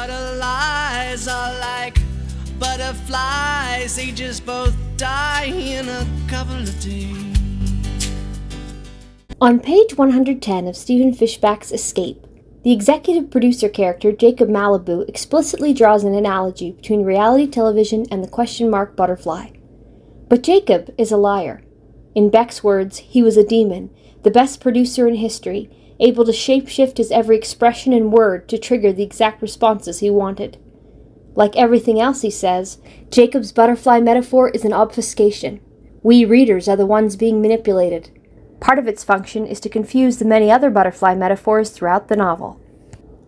Butterflies are like butterflies, they just both die in a couple of days. On page 110 of Stephen Fishbach's Escape, the executive producer character Jacob Malibu explicitly draws an analogy between reality television and the question mark butterfly. But Jacob is a liar. In Beck's words, he was a demon, the best producer in history, able to shapeshift his every expression and word to trigger the exact responses he wanted. Like everything else he says, Jacob's butterfly metaphor is an obfuscation. We readers are the ones being manipulated. Part of its function is to confuse the many other butterfly metaphors throughout the novel.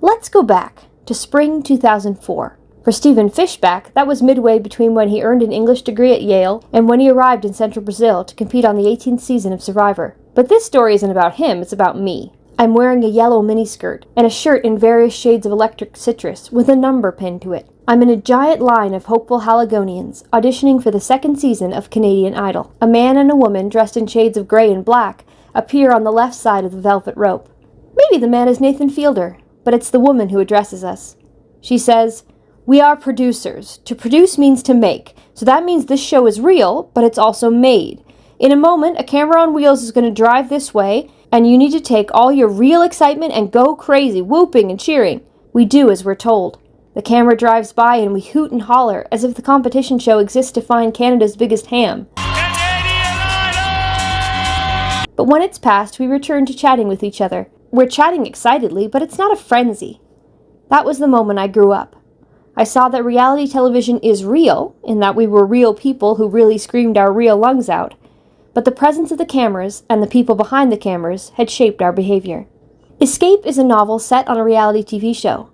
Let's go back to spring 2004. For Stephen Fishbach, that was midway between when he earned an English degree at Yale and when he arrived in central Brazil to compete on the 18th season of Survivor. But this story isn't about him, it's about me. I'm wearing a yellow miniskirt and a shirt in various shades of electric citrus with a number pinned to it. I'm in a giant line of hopeful Haligonians auditioning for the second season of Canadian Idol. A man and a woman dressed in shades of gray and black appear on the left side of the velvet rope. Maybe the man is Nathan Fielder, but it's the woman who addresses us. She says, "We are producers. To produce means to make, so that means this show is real, but it's also made. In a moment, a camera on wheels is going to drive this way, and you need to take all your real excitement and go crazy, whooping and cheering. We do as we're told. The camera drives by and we hoot and holler as if the competition show exists to find Canada's biggest ham. But when it's past, we return to chatting with each other. We're chatting excitedly, but it's not a frenzy. That was the moment I grew up. I saw that reality television is real, in that we were real people who really screamed our real lungs out. But the presence of the cameras and the people behind the cameras had shaped our behavior. Escape is a novel set on a reality TV show.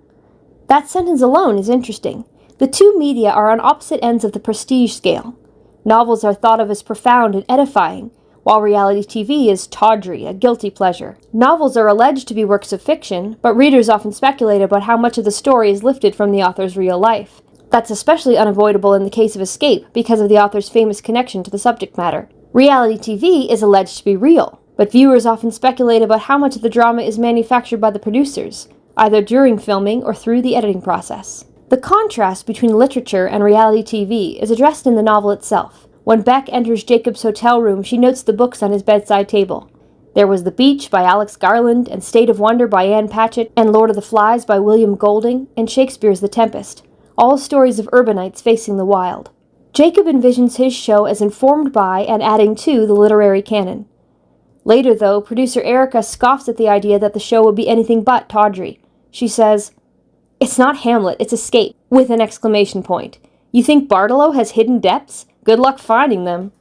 That sentence alone is interesting. The two media are on opposite ends of the prestige scale. Novels are thought of as profound and edifying, while reality TV is tawdry, a guilty pleasure. Novels are alleged to be works of fiction, but readers often speculate about how much of the story is lifted from the author's real life. That's especially unavoidable in the case of Escape because of the author's famous connection to the subject matter. Reality TV is alleged to be real, but viewers often speculate about how much of the drama is manufactured by the producers, either during filming or through the editing process. The contrast between literature and reality TV is addressed in the novel itself. When Beck enters Jacob's hotel room, she notes the books on his bedside table. There was The Beach by Alex Garland, and State of Wonder by Anne Patchett, and Lord of the Flies by William Golding, and Shakespeare's The Tempest, all stories of urbanites facing the wild. Jacob envisions his show as informed by and adding to the literary canon. Later, though, producer Erica scoffs at the idea that the show would be anything but tawdry. She says, "It's not Hamlet, it's Escape," with an exclamation point. "You think Bartolo has hidden depths? Good luck finding them."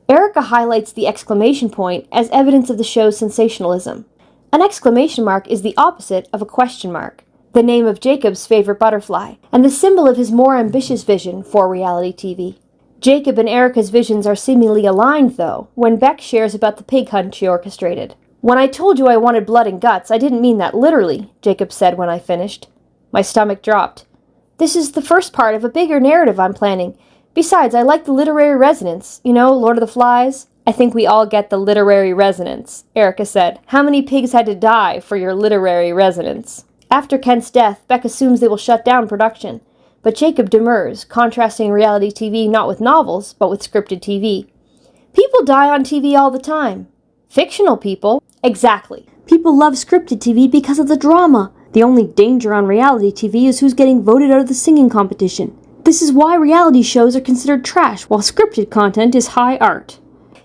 Erica highlights the exclamation point as evidence of the show's sensationalism. An exclamation mark is the opposite of a question mark, the name of Jacob's favorite butterfly, and the symbol of his more ambitious vision for reality TV. Jacob and Erica's visions are seemingly aligned, though, when Beck shares about the pig hunt she orchestrated. "When I told you I wanted blood and guts, I didn't mean that literally," Jacob said when I finished. My stomach dropped. "This is the first part of a bigger narrative I'm planning. Besides, I like the literary resonance. You know, Lord of the Flies." "I think we all get the literary resonance," Erica said. "How many pigs had to die for your literary resonance?" After Kent's death, Beck assumes they will shut down production. But Jacob demurs, contrasting reality TV not with novels, but with scripted TV. "People die on TV all the time." "Fictional people?" "Exactly. People love scripted TV because of the drama. The only danger on reality TV is who's getting voted out of the singing competition. This is why reality shows are considered trash, while scripted content is high art."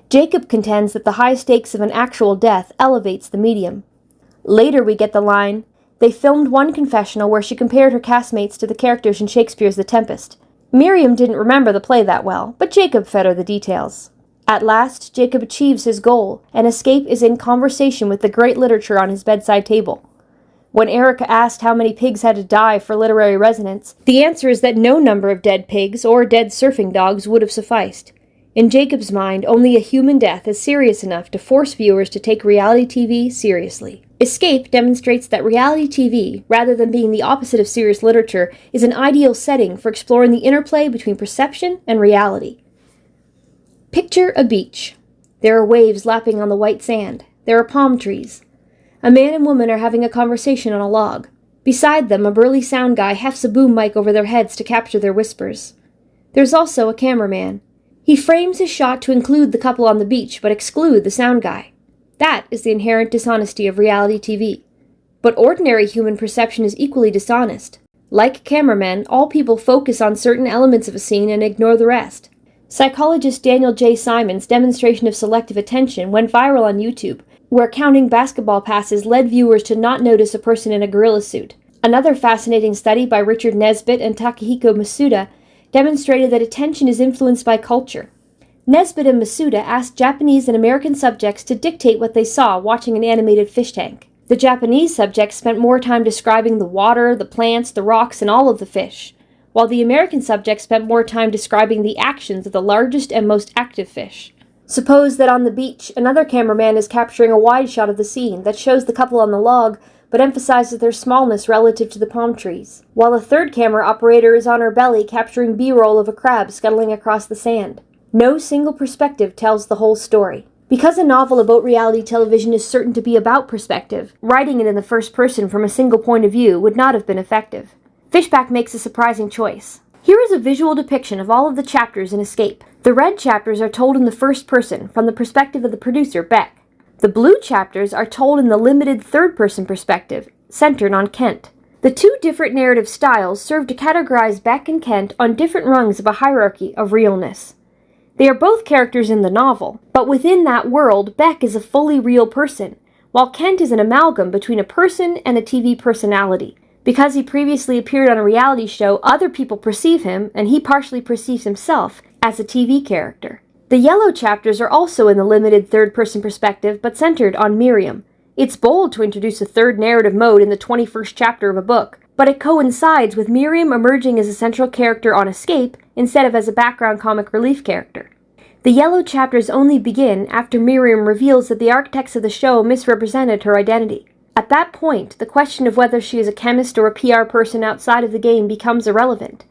Jacob contends that the high stakes of an actual death elevates the medium. Later we get the line, "They filmed one confessional where she compared her castmates to the characters in Shakespeare's The Tempest. Miriam didn't remember the play that well, but Jacob fed her the details." At last, Jacob achieves his goal, and Escape is in conversation with the great literature on his bedside table. When Erica asked how many pigs had to die for literary resonance, the answer is that no number of dead pigs or dead surfing dogs would have sufficed. In Jacob's mind, only a human death is serious enough to force viewers to take reality TV seriously. Escape demonstrates that reality TV, rather than being the opposite of serious literature, is an ideal setting for exploring the interplay between perception and reality. Picture a beach. There are waves lapping on the white sand. There are palm trees. A man and woman are having a conversation on a log. Beside them, a burly sound guy hefts a boom mic over their heads to capture their whispers. There's also a cameraman. He frames his shot to include the couple on the beach, but exclude the sound guy. That is the inherent dishonesty of reality TV. But ordinary human perception is equally dishonest. Like cameramen, all people focus on certain elements of a scene and ignore the rest. Psychologist Daniel J. Simon's demonstration of selective attention went viral on YouTube, where counting basketball passes led viewers to not notice a person in a gorilla suit. Another fascinating study by Richard Nesbitt and Takahiko Masuda demonstrated that attention is influenced by culture. Nesbitt and Masuda asked Japanese and American subjects to dictate what they saw watching an animated fish tank. The Japanese subjects spent more time describing the water, the plants, the rocks, and all of the fish, while the American subjects spent more time describing the actions of the largest and most active fish. Suppose that on the beach, another cameraman is capturing a wide shot of the scene that shows the couple on the log, but emphasizes their smallness relative to the palm trees, while a third camera operator is on her belly capturing B-roll of a crab scuttling across the sand. No single perspective tells the whole story. Because a novel about reality television is certain to be about perspective, writing it in the first person from a single point of view would not have been effective. Fishbach makes a surprising choice. Here is a visual depiction of all of the chapters in Escape. The red chapters are told in the first person, from the perspective of the producer, Beck. The blue chapters are told in the limited third-person perspective, centered on Kent. The two different narrative styles serve to categorize Beck and Kent on different rungs of a hierarchy of realness. They are both characters in the novel, but within that world, Beck is a fully real person, while Kent is an amalgam between a person and a TV personality. Because he previously appeared on a reality show, other people perceive him, and he partially perceives himself, as a TV character. The yellow chapters are also in the limited third-person perspective, but centered on Miriam. It's bold to introduce a third narrative mode in the 21st chapter of a book, but it coincides with Miriam emerging as a central character on Escape instead of as a background comic relief character. The yellow chapters only begin after Miriam reveals that the architects of the show misrepresented her identity. At that point, the question of whether she is a chemist or a PR person outside of the game becomes irrelevant,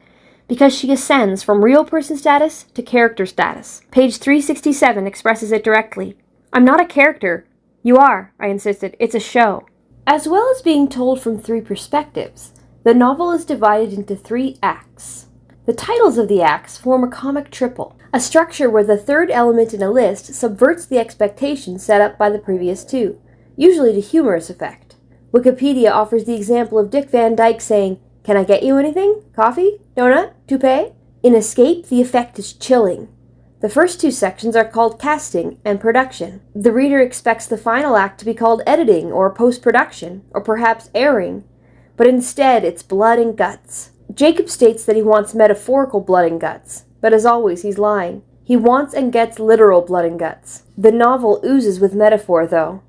because she ascends from real person status to character status. Page 367 expresses it directly. "I'm not a character." "You are," I insisted. "It's a show." As well as being told from three perspectives, the novel is divided into 3 acts. The titles of the acts form a comic triple, a structure where the third element in a list subverts the expectations set up by the previous 2, usually to humorous effect. Wikipedia offers the example of Dick Van Dyke saying, "Can I get you anything? Coffee? Donut? Toupee?" In Escape, the effect is chilling. The first 2 sections are called casting and production. The reader expects the final act to be called editing or post-production, or perhaps airing, but instead it's blood and guts. Jacob states that he wants metaphorical blood and guts, but as always he's lying. He wants and gets literal blood and guts. The novel oozes with metaphor, though.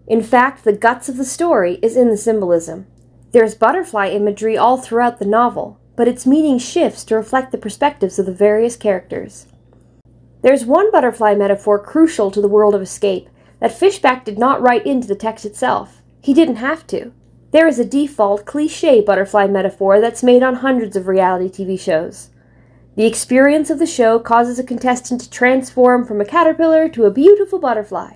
In fact, the guts of the story is in the symbolism. There's butterfly imagery all throughout the novel, but its meaning shifts to reflect the perspectives of the various characters. There's one butterfly metaphor crucial to the world of Escape that Fishbach did not write into the text itself. He didn't have to. There is a default, cliché butterfly metaphor that's made on hundreds of reality TV shows. The experience of the show causes a contestant to transform from a caterpillar to a beautiful butterfly.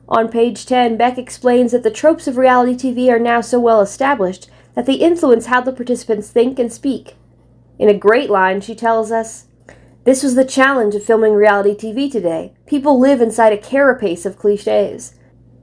On page 10, Beck explains that the tropes of reality TV are now so well established that they influence how the participants think and speak. In a great line, she tells us, "This was the challenge of filming reality TV today. People live inside a carapace of clichés.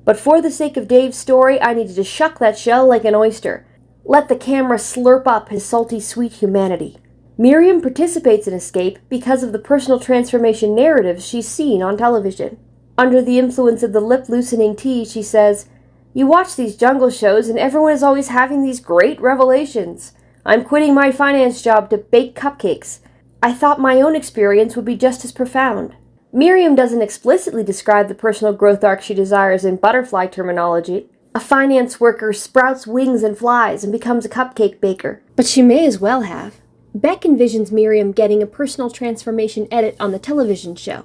But for the sake of Dave's story, I needed to shuck that shell like an oyster. Let the camera slurp up his salty, sweet humanity." Miriam participates in Escape because of the personal transformation narratives she's seen on television. Under the influence of the lip-loosening tea, she says, "You watch these jungle shows and everyone is always having these great revelations. I'm quitting my finance job to bake cupcakes. I thought my own experience would be just as profound." Miriam doesn't explicitly describe the personal growth arc she desires in butterfly terminology. A finance worker sprouts wings and flies and becomes a cupcake baker. But she may as well have. Beck envisions Miriam getting a personal transformation edit on the television show.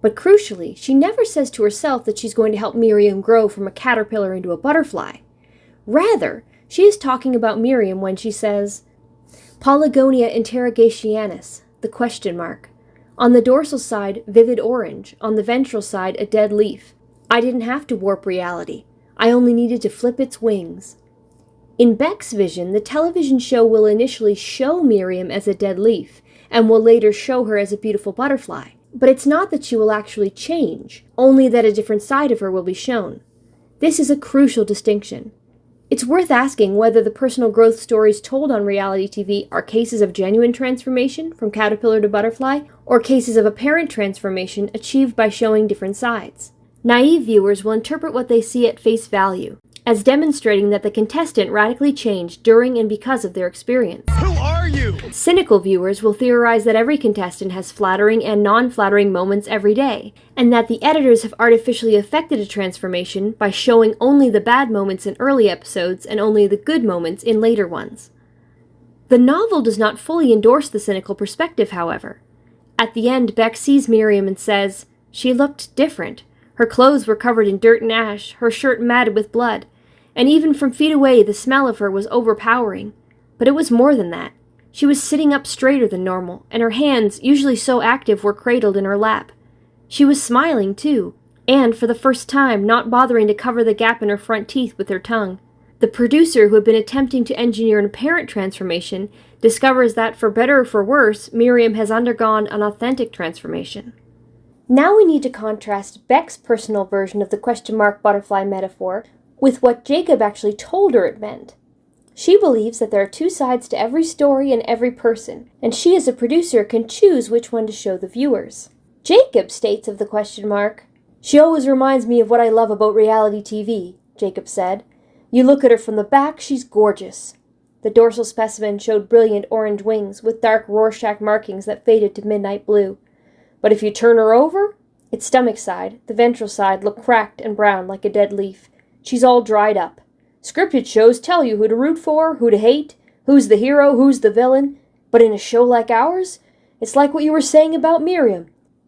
But crucially, she never says to herself that she's going to help Miriam grow from a caterpillar into a butterfly. Rather, she is talking about Miriam when she says, "Polygonia interrogatianus," the question mark. On the dorsal side, vivid orange. On the ventral side, a dead leaf. I didn't have to warp reality. I only needed to flip its wings. In Beck's vision, the television show will initially show Miriam as a dead leaf, and will later show her as a beautiful butterfly. But it's not that she will actually change, only that a different side of her will be shown. This is a crucial distinction. It's worth asking whether the personal growth stories told on reality TV are cases of genuine transformation from caterpillar to butterfly, or cases of apparent transformation achieved by showing different sides. Naive viewers will interpret what they see at face value, as demonstrating that the contestant radically changed during and because of their experience. Who are you? Cynical viewers will theorize that every contestant has flattering and non-flattering moments every day, and that the editors have artificially affected a transformation by showing only the bad moments in early episodes and only the good moments in later ones. The novel does not fully endorse the cynical perspective, however. At the end, Beck sees Miriam and says, "She looked different. Her clothes were covered in dirt and ash, her shirt matted with blood, and even from feet away the smell of her was overpowering. But it was more than that. She was sitting up straighter than normal, and her hands, usually so active, were cradled in her lap. She was smiling, too, and, for the first time, not bothering to cover the gap in her front teeth with her tongue. The producer, who had been attempting to engineer an apparent transformation, discovers that, for better or for worse, Miriam has undergone an authentic transformation." Now we need to contrast Beck's personal version of the question mark butterfly metaphor with what Jacob actually told her it meant. She believes that there are two sides to every story and every person, and she as a producer can choose which one to show the viewers. Jacob states of the question mark, "She always reminds me of what I love about reality TV," Jacob said. "You look at her from the back, she's gorgeous." The dorsal specimen showed brilliant orange wings with dark Rorschach markings that faded to midnight blue. But if you turn her over, its stomach side, the ventral side, looked cracked and brown like a dead leaf. She's all dried up. Scripted shows tell you who to root for, who to hate, who's the hero, who's the villain. But in a show like ours, it's like what you were saying about Miriam.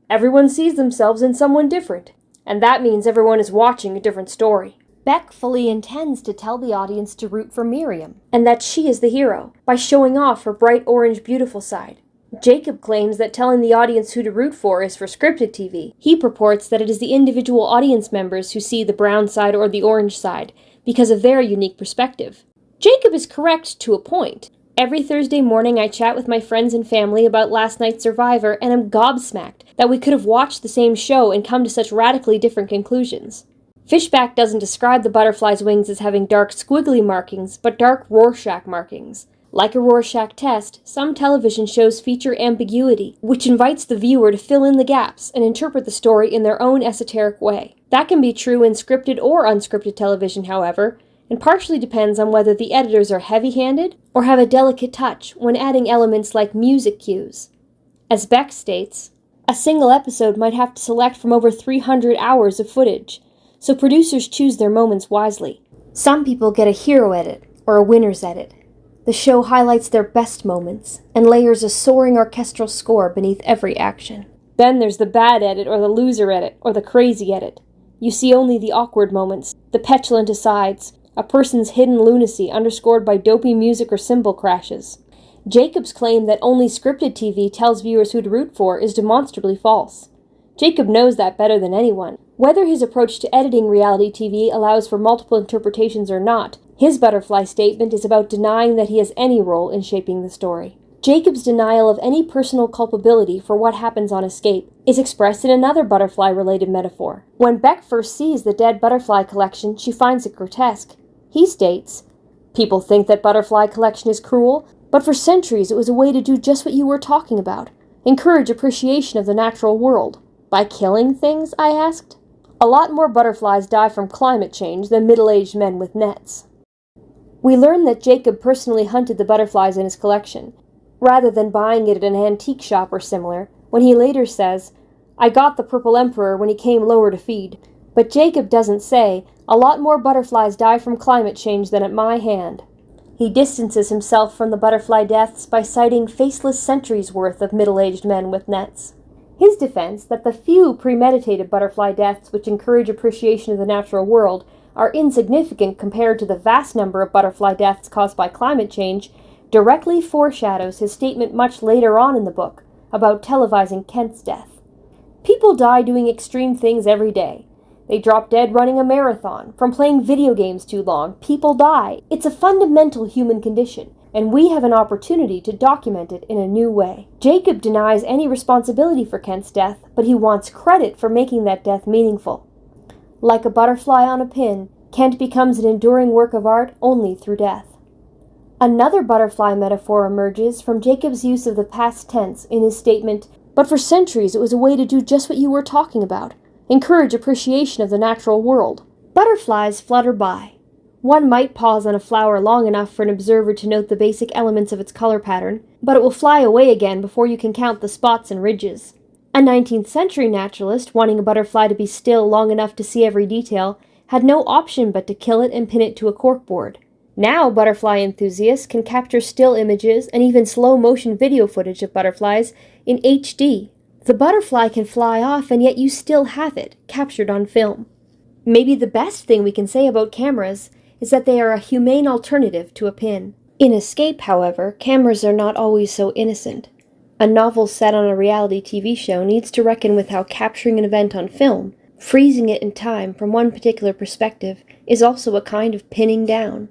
Everyone sees themselves in someone different, and that means everyone is watching a different story. Beck fully intends to tell the audience to root for Miriam, and that she is the hero, by showing off her bright orange beautiful side. Jacob claims that telling the audience who to root for is for scripted TV. He purports that it is the individual audience members who see the brown side or the orange side, because of their unique perspective. Jacob is correct to a point. Every Thursday morning I chat with my friends and family about last night's Survivor, and am gobsmacked that we could have watched the same show and come to such radically different conclusions. Fishbach doesn't describe the butterfly's wings as having dark squiggly markings, but dark Rorschach markings. Like a Rorschach test, some television shows feature ambiguity, which invites the viewer to fill in the gaps and interpret the story in their own esoteric way. That can be true in scripted or unscripted television, however, and partially depends on whether the editors are heavy-handed or have a delicate touch when adding elements like music cues. As Beck states, a single episode might have to select from over 300 hours of footage, so producers choose their moments wisely. Some people get a hero edit or a winner's edit. The show highlights their best moments and layers a soaring orchestral score beneath every action. Then there's the bad edit or the loser edit or the crazy edit. You see only the awkward moments, the petulant asides, a person's hidden lunacy underscored by dopey music or cymbal crashes. Jacob's claim that only scripted TV tells viewers who to root for is demonstrably false. Jacob knows that better than anyone. Whether his approach to editing reality TV allows for multiple interpretations or not, his butterfly statement is about denying that he has any role in shaping the story. Jacob's denial of any personal culpability for what happens on escape is expressed in another butterfly-related metaphor. When Beck first sees the dead butterfly collection, she finds it grotesque. He states, "People think that butterfly collection is cruel, but for centuries it was a way to do just what you were talking about. Encourage appreciation of the natural world." "By killing things?" I asked. "A lot more butterflies die from climate change than middle-aged men with nets." We learn that Jacob personally hunted the butterflies in his collection, rather than buying it at an antique shop or similar, when he later says, "I got the Purple Emperor when he came lower to feed." But Jacob doesn't say, "A lot more butterflies die from climate change than at my hand." He distances himself from the butterfly deaths by citing faceless centuries' worth of middle-aged men with nets. His defense that the few premeditated butterfly deaths which encourage appreciation of the natural world are insignificant compared to the vast number of butterfly deaths caused by climate change directly foreshadows his statement much later on in the book about televising Kent's death. People die doing extreme things every day. They drop dead running a marathon. From playing video games too long, people die. It's a fundamental human condition, and we have an opportunity to document it in a new way. Jacob denies any responsibility for Kent's death, but he wants credit for making that death meaningful. Like a butterfly on a pin, Kent becomes an enduring work of art only through death. Another butterfly metaphor emerges from Jacob's use of the past tense in his statement, "But for centuries it was a way to do just what you were talking about. Encourage appreciation of the natural world." Butterflies flutter by. One might pause on a flower long enough for an observer to note the basic elements of its color pattern, but it will fly away again before you can count the spots and ridges. A 19th century naturalist, wanting a butterfly to be still long enough to see every detail, had no option but to kill it and pin it to a corkboard. Now butterfly enthusiasts can capture still images and even slow-motion video footage of butterflies in HD. The butterfly can fly off, and yet you still have it, captured on film. Maybe the best thing we can say about cameras is that they are a humane alternative to a pin. In Escape, however, cameras are not always so innocent. A novel set on a reality TV show needs to reckon with how capturing an event on film, freezing it in time from one particular perspective, is also a kind of pinning down.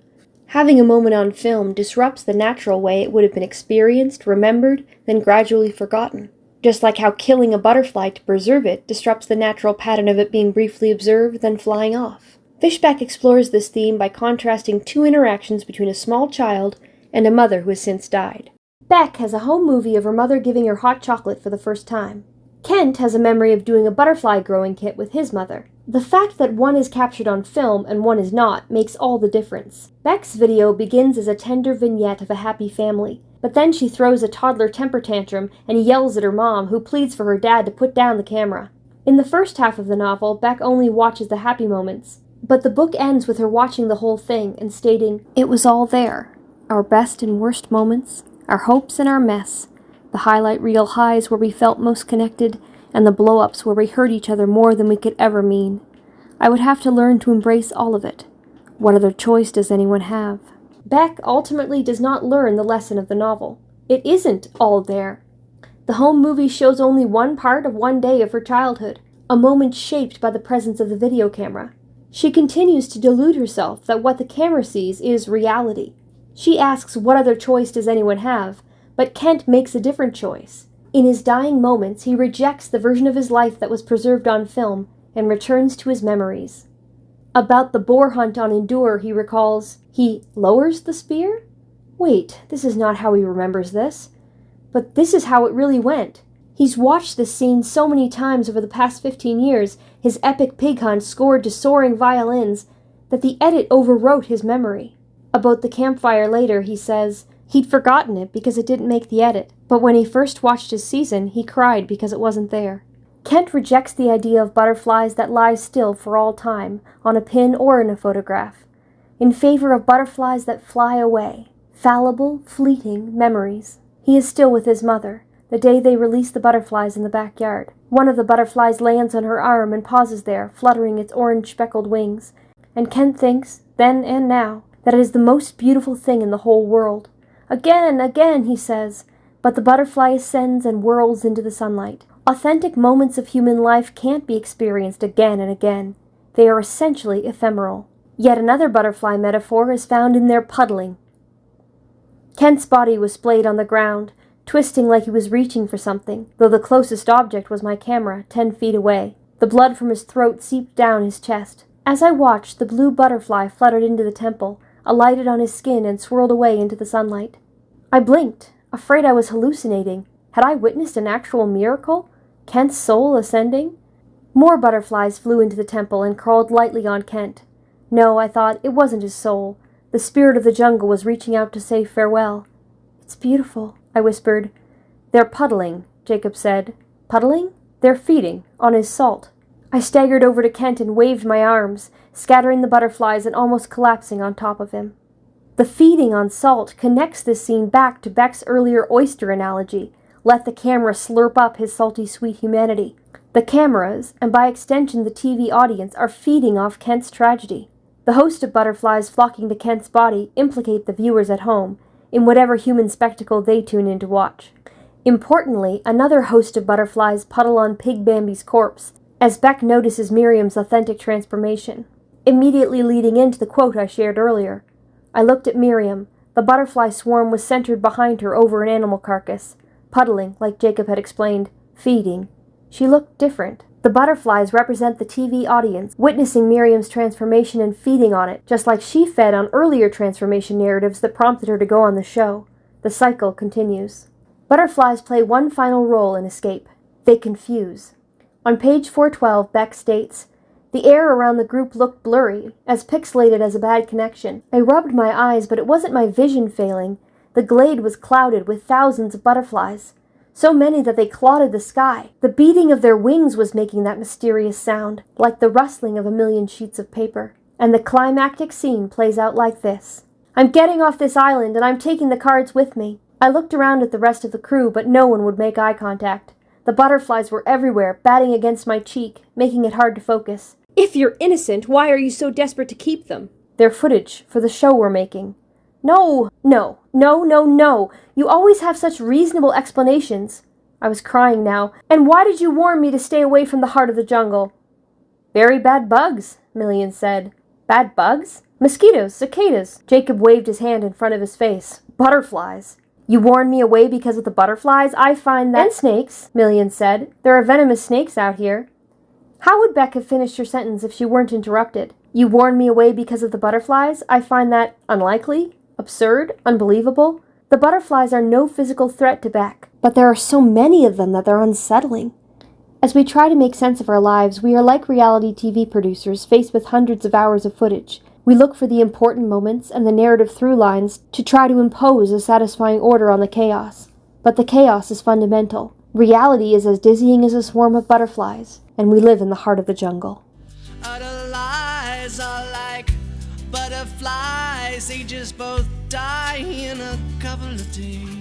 Having a moment on film disrupts the natural way it would have been experienced, remembered, then gradually forgotten. Just like how killing a butterfly to preserve it disrupts the natural pattern of it being briefly observed, then flying off. Fishbach explores this theme by contrasting two interactions between a small child and a mother who has since died. Beck has a home movie of her mother giving her hot chocolate for the first time. Kent has a memory of doing a butterfly growing kit with his mother. The fact that one is captured on film and one is not makes all the difference. Beck's video begins as a tender vignette of a happy family, but then she throws a toddler temper tantrum and yells at her mom, who pleads for her dad to put down the camera. In the first half of the novel, Beck only watches the happy moments, but the book ends with her watching the whole thing and stating, "It was all there. Our best and worst moments, our hopes and our mess, the highlight reel highs where we felt most connected, and the blow-ups where we hurt each other more than we could ever mean. I would have to learn to embrace all of it. What other choice does anyone have?" Beck ultimately does not learn the lesson of the novel. It isn't all there. The home movie shows only one part of one day of her childhood, a moment shaped by the presence of the video camera. She continues to delude herself that what the camera sees is reality. She asks what other choice does anyone have, but Kent makes a different choice. In his dying moments, he rejects the version of his life that was preserved on film and returns to his memories. About the boar hunt on Endure, he recalls, he lowers the spear? Wait, this is not how he remembers this. But this is how it really went. He's watched this scene so many times over the past 15 years, his epic pig hunt scored to soaring violins, that the edit overwrote his memory. About the campfire later, he says, he'd forgotten it because it didn't make the edit, but when he first watched his season, he cried because it wasn't there. Kent rejects the idea of butterflies that lie still for all time, on a pin or in a photograph, in favor of butterflies that fly away, fallible, fleeting memories. He is still with his mother, the day they release the butterflies in the backyard. One of the butterflies lands on her arm and pauses there, fluttering its orange-speckled wings, and Kent thinks, then and now, that it is the most beautiful thing in the whole world. Again, again, he says, but the butterfly ascends and whirls into the sunlight. Authentic moments of human life can't be experienced again and again. They are essentially ephemeral. Yet another butterfly metaphor is found in their puddling. Kent's body was splayed on the ground, twisting like he was reaching for something, though the closest object was my camera, 10 feet away. The blood from his throat seeped down his chest. As I watched, the blue butterfly fluttered into the temple, alighted on his skin, and swirled away into the sunlight. I blinked, afraid I was hallucinating. Had I witnessed an actual miracle? Kent's soul ascending? More butterflies flew into the temple and crawled lightly on Kent. No, I thought, it wasn't his soul. The spirit of the jungle was reaching out to say farewell. "It's beautiful," I whispered. "They're puddling," Jacob said. "Puddling?" "They're feeding on his salt." I staggered over to Kent and waved my arms, scattering the butterflies and almost collapsing on top of him. The feeding on salt connects this scene back to Beck's earlier oyster analogy. Let the camera slurp up his salty sweet humanity. The cameras, and by extension the TV audience, are feeding off Kent's tragedy. The host of butterflies flocking to Kent's body implicate the viewers at home, in whatever human spectacle they tune in to watch. Importantly, another host of butterflies puddle on Pig Bambi's corpse, as Beck notices Miriam's authentic transformation, immediately leading into the quote I shared earlier. I looked at Miriam. The butterfly swarm was centered behind her over an animal carcass, puddling, like Jacob had explained, feeding. She looked different. The butterflies represent the TV audience, witnessing Miriam's transformation and feeding on it, just like she fed on earlier transformation narratives that prompted her to go on the show. The cycle continues. Butterflies play one final role in escape. They confuse. On page 412, Beck states, "The air around the group looked blurry, as pixelated as a bad connection. I rubbed my eyes, but it wasn't my vision failing. The glade was clouded with thousands of butterflies, so many that they clotted the sky. The beating of their wings was making that mysterious sound, like the rustling of a million sheets of paper. And the climactic scene plays out like this. I'm getting off this island, and I'm taking the cards with me. I looked around at the rest of the crew, but no one would make eye contact. The butterflies were everywhere, batting against my cheek, making it hard to focus. If you're innocent, why are you so desperate to keep them? They're footage for the show we're making." No. You always have such reasonable explanations." I was crying now. "And why did you warn me to stay away from the heart of the jungle?" "Very bad bugs," Millian said. "Bad bugs?" "Mosquitoes, cicadas." Jacob waved his hand in front of his face. "Butterflies." "You warned me away because of the butterflies? I find that—" "And snakes," Millian said. "There are venomous snakes out here." How would Beck have finished her sentence if she weren't interrupted? "You warned me away because of the butterflies? I find that unlikely, absurd, unbelievable." The butterflies are no physical threat to Beck, but there are so many of them that they're unsettling. As we try to make sense of our lives, we are like reality TV producers faced with hundreds of hours of footage. We look for the important moments and the narrative through lines to try to impose a satisfying order on the chaos. But the chaos is fundamental. Reality is as dizzying as a swarm of butterflies, and we live in the heart of the jungle. Other lies are like butterflies, they just both die in a couple of days.